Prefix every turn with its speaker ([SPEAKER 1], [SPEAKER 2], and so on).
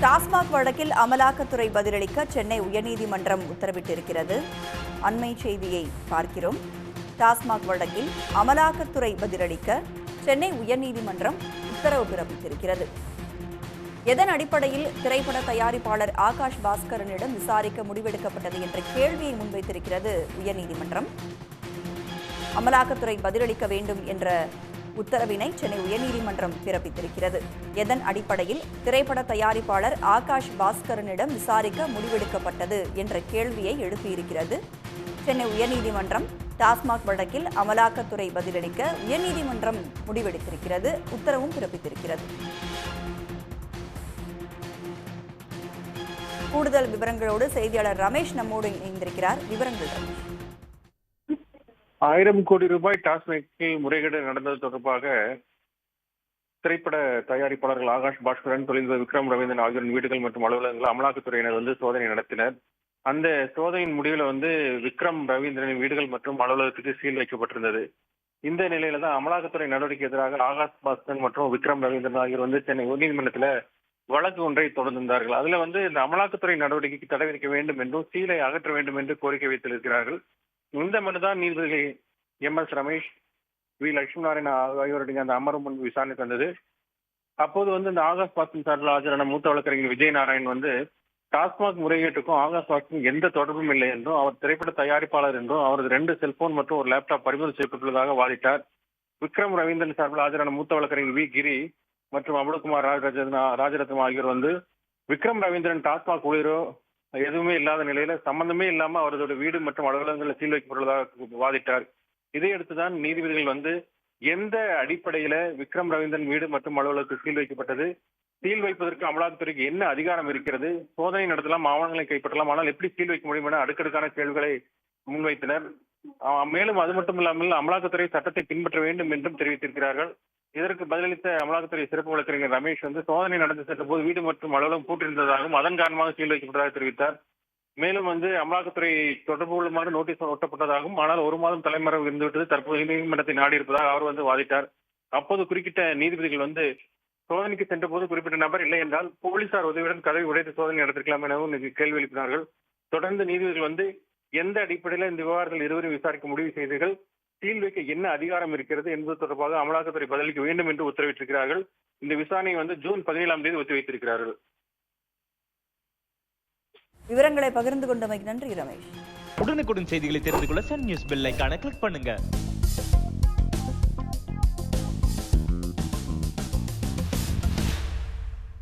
[SPEAKER 1] டாஸ்மாக் வழக்கில் அமலாக்கத்துறை பதிலளிக்க சென்னை உயர்நீதிமன்றம் உத்தரவிட்டிருக்கிறது. அண்மை செய்தியை பார்க்கிறோம். டாஸ்மாக் வழக்கில் அமலாக்கத்துறை பதிலளிக்க சென்னை உயர்நீதிமன்றம் உத்தரவு பிறப்பித்திருக்கிறது. எதன் அடிப்படையில் திரைப்பட தயாரிப்பாளர் ஆகாஷ் பாஸ்கரனிடம் விசாரிக்க முடிவெடுக்கப்பட்டது என்ற கேள்வியை முன்வைத்திருக்கிறது உயர்நீதிமன்றம். அமலாக்கத்துறை பதிலளிக்க வேண்டும் என்ற உத்தரவினை சென்னை உயர்நீதிமன்றம் பிறப்பித்திருக்கிறது. எதன் அடிப்படையில் திரைப்பட தயாரிப்பாளர் ஆகாஷ் பாஸ்கரனிடம் விசாரிக்க முடிவெடுக்கப்பட்டது என்ற கேள்வியை எழுப்பியிருக்கிறது சென்னை உயர்நீதிமன்றம். டாஸ்மாக் வழக்கில் அமலாக்கத்துறை பதிலளிக்க உயர்நீதிமன்றம் முடிவெடுத்திருக்கிறது, உத்தரவும் பிறப்பித்திருக்கிறது. கூடுதல் விவரங்களோடு செய்தியாளர் ரமேஷ் நம்மோடு இணைந்திருக்கிறார். விவரங்கள் ரமேஷ்.
[SPEAKER 2] 1000 கோடி ரூபாய் டாஸ்மாகில் முறைகேடு நடந்தது தொடர்பாக திரைப்பட தயாரிப்பாளர்கள் ஆகாஷ் பாஸ்கரன், தொழிலதிபர் விக்ரம் ரவீந்திரன் ஆகியோரின் வீடுகள் மற்றும் அலுவலகங்கள் அமலாக்கத்துறையினர் சோதனை நடத்தினர். அந்த சோதனையின் முடிவில் விக்ரம் ரவீந்திரனின் வீடுகள் மற்றும் அலுவலகத்துக்கு சீல் வைக்கப்பட்டிருந்தது. இந்த நிலையில தான் அமலாக்கத்துறை நடவடிக்கை எதிராக ஆகாஷ் பாஸ்கரன் மற்றும் விக்ரம் ரவீந்திரன் ஆகியோர் சென்னை உயர்நீதிமன்றத்தில் வழக்கு ஒன்றை தொடர்ந்திருந்தார்கள். அதுல இந்த அமலாக்கத்துறை நடவடிக்கைக்கு தடை விதிக்க வேண்டும் என்றும் சீலை அகற்ற வேண்டும் என்று கோரிக்கை வைத்திருக்கிறார்கள். இந்த மனுதான் நீதிபதிகள் MS ரமேஷ், வி லட்சுமி நாராயண ஆகியோருடைய அந்த அமர்வு முன்பு விசாரணைக்கு வந்தது. அப்போது இந்த ஆகாஷ் பாஸ்கரன் சார்பில் ஆஜரான மூத்த வழக்கறிஞர் விஜய் நாராயண் டாஸ்மாக் முறைகேட்டுக்கும் ஆகாஷ் பாஸ்கருக்கும் எந்த தொடர்பும் இல்லை என்றும், அவர் திரைப்பட தயாரிப்பாளர் என்றும், அவரது 2 செல்போன் மற்றும் ஒரு லேப்டாப் பறிமுதல் செய்யப்பட்டுள்ளதாக வாதிட்டார். விக்ரம் ரவீந்திரன் சார்பில் ஆஜரான மூத்த வழக்கறிஞர் வி கிரி மற்றும் அமலகுமார் ராஜரத்னம் ஆகியோர் விக்ரம் ரவீந்திரன் டாஸ்மாக் ஊழியரோ எதுவுமே இல்லாத நிலையில சம்பந்தமே இல்லாம அவரது வீடு மற்றும் அலுவலகங்களில் சீல் வைக்கப்பட்டுள்ளதாக வாதிட்டார். இதையடுத்துதான் நீதிபதிகள் எந்த அடிப்படையில விக்ரம் ரவீந்திரன் வீடு மற்றும் அலுவலகத்துக்கு சீல் வைக்கப்பட்டது, சீல் வைப்பதற்கு அமலாக்கத்துறைக்கு என்ன அதிகாரம் இருக்கிறது, சோதனை நடத்தலாம், ஆவணங்களை கைப்பற்றலாம், ஆனால் எப்படி சீல் வைக்க முடியும் என அடுக்கடுக்கான கேள்விகளை முன்வைத்தனர். மேலும் அது மட்டும் இல்லாமல் அமலாக்கத்துறை சட்டத்தை பின்பற்ற வேண்டும் என்றும் தெரிவித்திருக்கிறார்கள். இதற்கு பதிலளித்த அமலாக்கத்துறை சிறப்பு வழக்கறிஞர் ரமேஷ் சோதனை நடந்து சென்ற போது வீடு மற்றும் அலுவலகம் பூட்டியிருந்ததாகவும் அதன் காரணமாக சீல் வைக்கப்பட்டதாக தெரிவித்தார். மேலும் அமலாக்கத்துறை தொடர்பு கொள்ளுமாறு நோட்டீஸ் ஒட்டப்பட்டதாகவும், ஆனால் 1 மாதம் தலைமறைவு இருந்துவிட்டது, தற்போது நீதிமன்றத்தை நாடி இருப்பதாக அவர் வாதிட்டார். அப்போது குறுக்கிட்ட நீதிபதிகள் சோதனைக்கு சென்ற போது குறிப்பிட்ட நபர் இல்லை என்றால் போலீசார் உதவியுடன் கதவை உடைத்து சோதனை நடத்திருக்கலாம் எனவும் கேள்வி எழுப்பினார்கள். தொடர்ந்து நீதிபதிகள் எந்த அடிப்படையில் இந்த விவகாரத்தில் இருவரும் விசாரிக்க முடிவு செய்தீர்கள், சீல் வைக்க என்ன அதிகாரம் இருக்கிறது என்பது தொடர்பாக அமலாக்கத்துறை பதிலளிக்க வேண்டும் என்று உத்தரவிட்டிருக்கிறார்கள். இந்த விசாரணை ஜூன் 17ஆம் தேதி ஒத்திவைத்திருக்கிறார்கள்.
[SPEAKER 1] விவரங்களை பகிர்ந்து கொண்டமைக்கு நன்றி ரமேஷ்.
[SPEAKER 3] உடனுக்குடன் செய்திகளை தெரிந்து கொள்ள சன் நியூஸ் பெல் ஐகானை கிளிக் பண்ணுங்க.